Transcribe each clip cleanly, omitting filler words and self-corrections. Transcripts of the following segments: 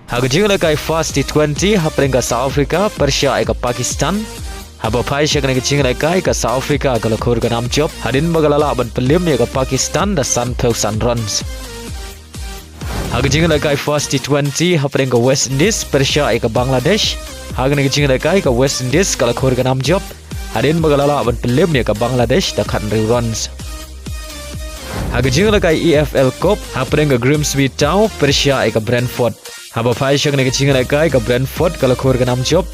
Haga Ialehkai first T20 hapring ka South Africa Persia ka Pakistan. Haba pai syakna ka Ialehkai ka South Africa ka lakhur ka nam job. Hadin magalala ban pelim ya ka Pakistan da san peusan runs. Haga Ialehkai first T20 hapring ka West Indies Persia ka Bangladesh. Haga Ialehkai ka West Indies ka lakhur ka nam job. Hadin magalala ban pelim ya ka Bangladesh da kan runs. Haga Ialehkai EFL Cup hapring ka Grimsby Town Persia ka Brentford. Haba pai syakna ka Ialehkai ka Brentford ka lakhur ka nam job.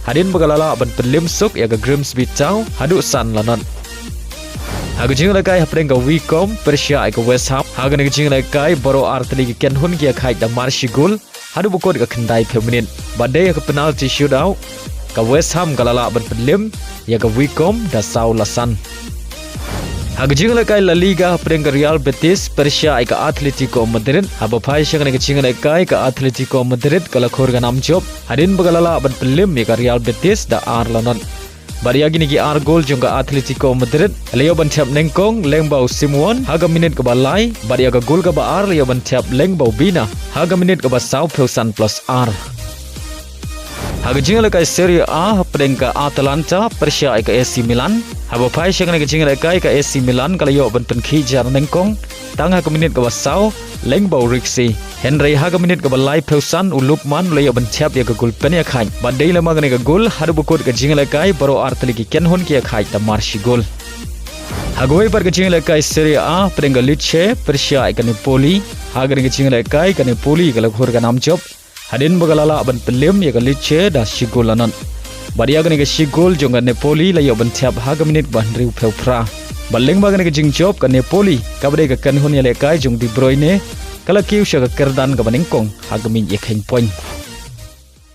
Hadin magalala ban pelim suk ya ka Grimsby Town hadu san lanon. Haga Ialehkai hapring ka Wycombe Persia ka West Ham. Haga Ialehkai baro Atletico Kynhun ki Iakhaid da marshigul hadu bukod ka kendai permanen. Badai ka penalty shootout ka West Ham galala ban pelim ya ka Wycombe da sau lasan. Haga Ialehkai La Liga hapring ka Real Betis Persia ka Atletico Madrid. Haba pai syakna ka Ialehkai ka Atletico Madrid ka lakhur ka nam job. Hadin bagalala ban pelim ya ka Real Betis da ar lanon. Bari agi nigi ar gol jong ka Atletico Madrid. Leo ban tiap Nyngkong lengbau Simon haga minit ka balai. Bari aga gol ka ba ar leo ban tiap lengbau Bina haga minit ka ba sau peusan plus ar. Haga Ialehkai Serie A hapring ka Atalanta Persia ka AC Milan. Haba pai syakna ka Ialehkai ka AC Milan kalayo ban penki jar Nyngkong tangha ka minit ka basau lengbau Rixi Henry haga minit ka balai peusan ulupman layo ban tiap ya ka gol pen Iakhaid. Badai lama ka ka gol hadu bukod ka Ialehkai baro Atletico Kynhun ki Iakhaid da marshi gol. Hagoi par ka Ialehkai Serie A hapring ka Lecce Persia ka Napoli. Haga ka Ialehkai ka Napoli ka lakhur ka nam job. Hadin bagalala ban pelim ya ka Lecce da shigol lanon. Bari aga ka shigol jong ka Napoli layo ban tiap haga minit ban riu peupra. Baleng baga ka jing job ka Napoli kabade ka Kynhun Ialehkai jong Debruyne kala Kiew ka Kyrdan ka Nyngkong haga min 1 point.